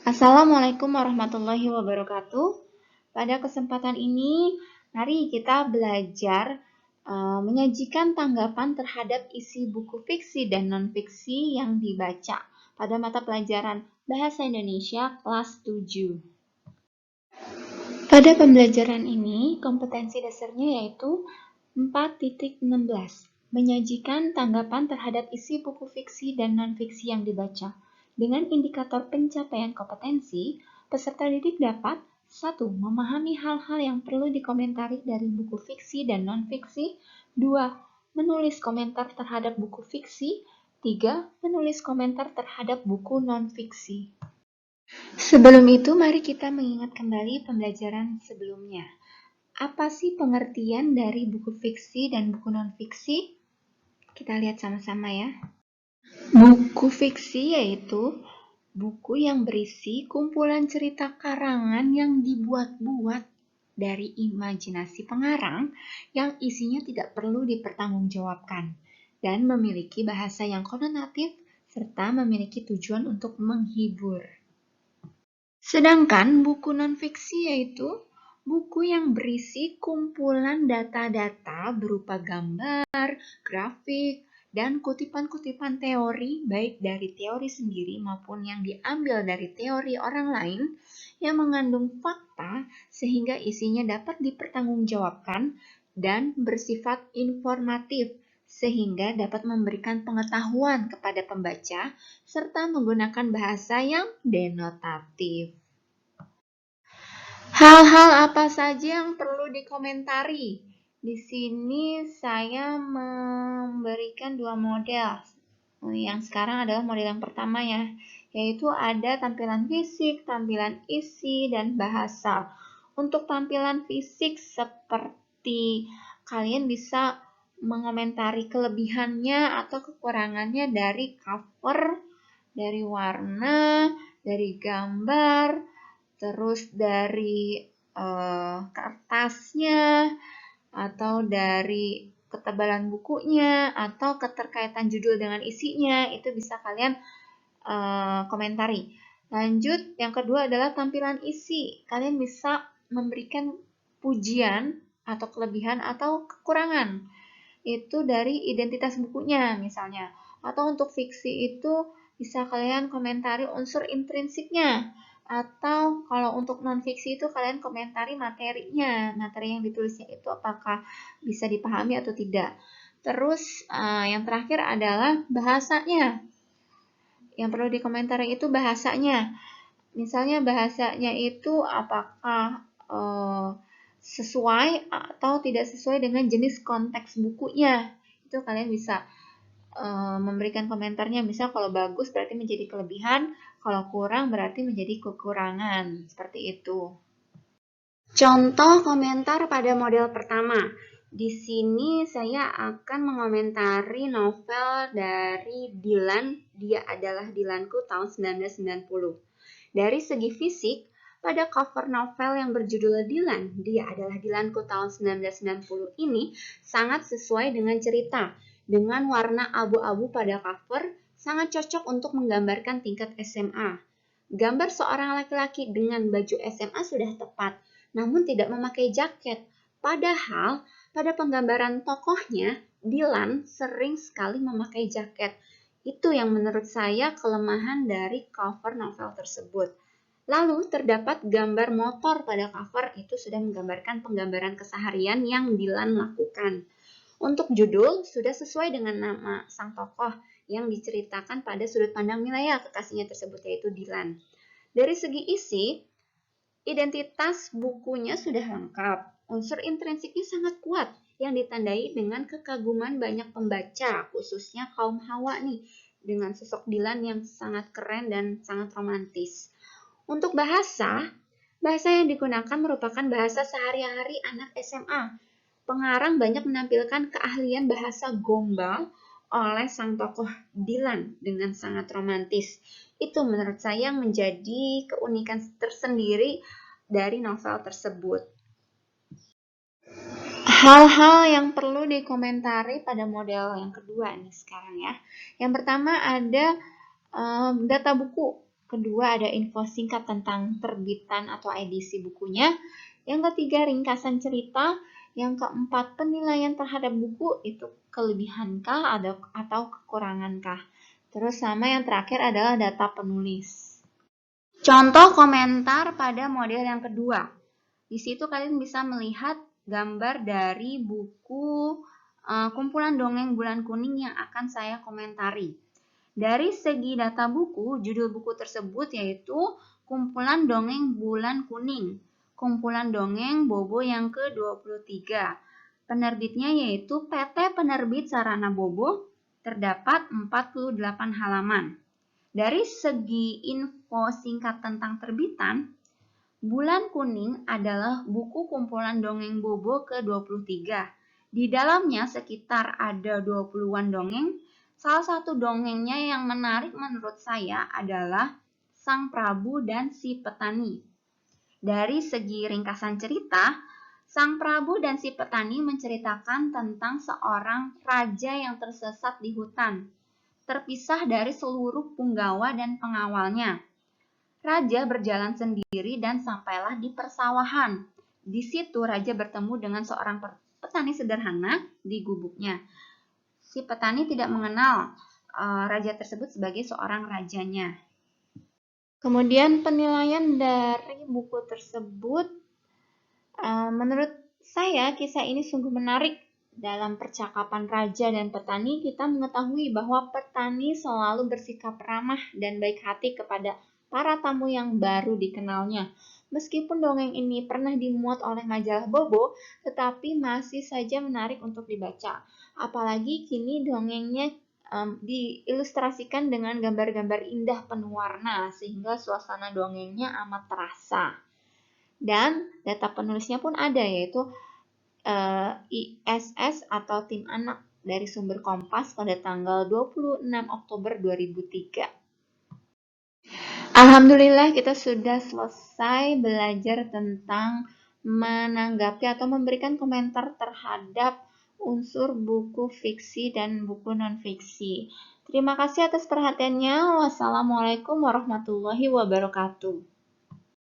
Assalamualaikum warahmatullahi wabarakatuh. Pada kesempatan ini, mari kita belajar menyajikan tanggapan terhadap isi buku fiksi dan non-fiksi yang dibaca pada mata pelajaran Bahasa Indonesia kelas 7. Pada pembelajaran ini, kompetensi dasarnya yaitu 4.16. Menyajikan tanggapan terhadap isi buku fiksi dan non-fiksi yang dibaca. Dengan indikator pencapaian kompetensi, peserta didik dapat 1. Memahami hal-hal yang perlu dikomentari dari buku fiksi dan non-fiksi. 2. Menulis komentar terhadap buku fiksi. 3. Menulis komentar terhadap buku non-fiksi. Sebelum itu, mari kita mengingat kembali pembelajaran sebelumnya. Apa sih pengertian dari buku fiksi dan buku non-fiksi? Kita lihat sama-sama ya. Buku fiksi yaitu buku yang berisi kumpulan cerita karangan yang dibuat-buat dari imajinasi pengarang yang isinya tidak perlu dipertanggungjawabkan dan memiliki bahasa yang konotatif serta memiliki tujuan untuk menghibur. Sedangkan buku non-fiksi yaitu buku yang berisi kumpulan data-data berupa gambar, grafik, dan kutipan-kutipan teori baik dari teori sendiri maupun yang diambil dari teori orang lain yang mengandung fakta sehingga isinya dapat dipertanggungjawabkan dan bersifat informatif sehingga dapat memberikan pengetahuan kepada pembaca serta menggunakan bahasa yang denotatif. Hal-hal apa saja yang perlu dikomentari? Di sini saya memberikan dua model. Yang sekarang adalah model yang pertama ya, yaitu ada tampilan fisik, tampilan isi, dan bahasa. Untuk tampilan fisik seperti kalian bisa mengomentari kelebihannya atau kekurangannya dari cover, dari warna, dari gambar, terus dari kertasnya, atau dari ketebalan bukunya, atau keterkaitan judul dengan isinya, itu bisa kalian komentari. Lanjut, yang kedua adalah tampilan isi. Kalian bisa memberikan pujian atau kelebihan atau kekurangan. Itu dari identitas bukunya misalnya. Atau untuk fiksi itu bisa kalian komentari unsur intrinsiknya. Atau kalau untuk non-fiksi itu kalian komentari materinya. Materi yang ditulisnya itu apakah bisa dipahami atau tidak. Terus yang terakhir adalah bahasanya. Yang perlu dikomentari itu bahasanya. Misalnya bahasanya itu apakah sesuai atau tidak sesuai dengan jenis konteks bukunya. Itu kalian bisa memberikan komentarnya. Misal kalau bagus berarti menjadi kelebihan, kalau kurang berarti menjadi kekurangan. Seperti itu. Contoh komentar pada model pertama. Di sini saya akan mengomentari novel dari Dilan, Dia Adalah Dilanku tahun 1990. Dari segi fisik, pada cover novel yang berjudul Dilan, Dia Adalah Dilanku tahun 1990 ini sangat sesuai dengan cerita. Dengan warna abu-abu pada cover, sangat cocok untuk menggambarkan tingkat SMA. Gambar seorang laki-laki dengan baju SMA sudah tepat, namun tidak memakai jaket. Padahal, pada penggambaran tokohnya, Dilan sering sekali memakai jaket. Itu yang menurut saya kelemahan dari cover novel tersebut. Lalu terdapat gambar motor pada cover, itu sudah menggambarkan penggambaran keseharian yang Dilan lakukan. Untuk judul, sudah sesuai dengan nama sang tokoh yang diceritakan pada sudut pandang wilayah kekasihnya tersebut, yaitu Dilan. Dari segi isi, identitas bukunya sudah lengkap. Unsur intrinsiknya sangat kuat, yang ditandai dengan kekaguman banyak pembaca, khususnya kaum Hawa nih, dengan sosok Dilan yang sangat keren dan sangat romantis. Untuk bahasa yang digunakan merupakan bahasa sehari-hari anak SMA. Pengarang banyak menampilkan keahlian bahasa gombal oleh sang tokoh Dilan dengan sangat romantis. Itu menurut saya menjadi keunikan tersendiri dari novel tersebut. Hal-hal yang perlu dikomentari pada model yang kedua nih sekarang ya. Yang pertama ada data buku. kedua ada info singkat tentang terbitan atau edisi bukunya. Yang ketiga ringkasan cerita. Yang keempat penilaian terhadap buku, itu kelebihankah atau kekurangankah. Terus sama yang terakhir adalah data penulis. Contoh komentar pada model yang kedua. Di situ kalian bisa melihat gambar dari buku kumpulan dongeng Bulan Kuning yang akan saya komentari. Dari segi data buku, judul buku tersebut yaitu Kumpulan Dongeng Bulan Kuning, kumpulan dongeng Bobo yang ke-23. Penerbitnya yaitu PT Penerbit Sarana Bobo, terdapat 48 halaman. Dari segi info singkat tentang terbitan, Bulan Kuning adalah buku kumpulan dongeng Bobo ke-23. Di dalamnya sekitar ada 20-an dongeng. Salah satu dongengnya yang menarik menurut saya adalah Sang Prabu dan si Petani. Dari segi ringkasan cerita, Sang Prabu dan si Petani menceritakan tentang seorang raja yang tersesat di hutan, terpisah dari seluruh punggawa dan pengawalnya. Raja berjalan sendiri dan sampailah di persawahan. Di situ raja bertemu dengan seorang petani sederhana di gubuknya. Si petani tidak mengenal raja tersebut sebagai seorang rajanya. Kemudian penilaian dari buku tersebut, menurut saya kisah ini sungguh menarik. Dalam percakapan raja dan petani, kita mengetahui bahwa petani selalu bersikap ramah dan baik hati kepada para tamu yang baru dikenalnya. Meskipun dongeng ini pernah dimuat oleh majalah Bobo, tetapi masih saja menarik untuk dibaca. Apalagi kini dongengnya diilustrasikan dengan gambar-gambar indah penuh warna, sehingga suasana dongengnya amat terasa. Dan data penulisnya pun ada, yaitu ISS atau Tim Anak dari sumber Kompas pada tanggal 26 Oktober 2003. Alhamdulillah kita sudah selesai belajar tentang menanggapi atau memberikan komentar terhadap unsur buku fiksi dan buku non-fiksi. Terima kasih atas perhatiannya. Wassalamualaikum warahmatullahi wabarakatuh.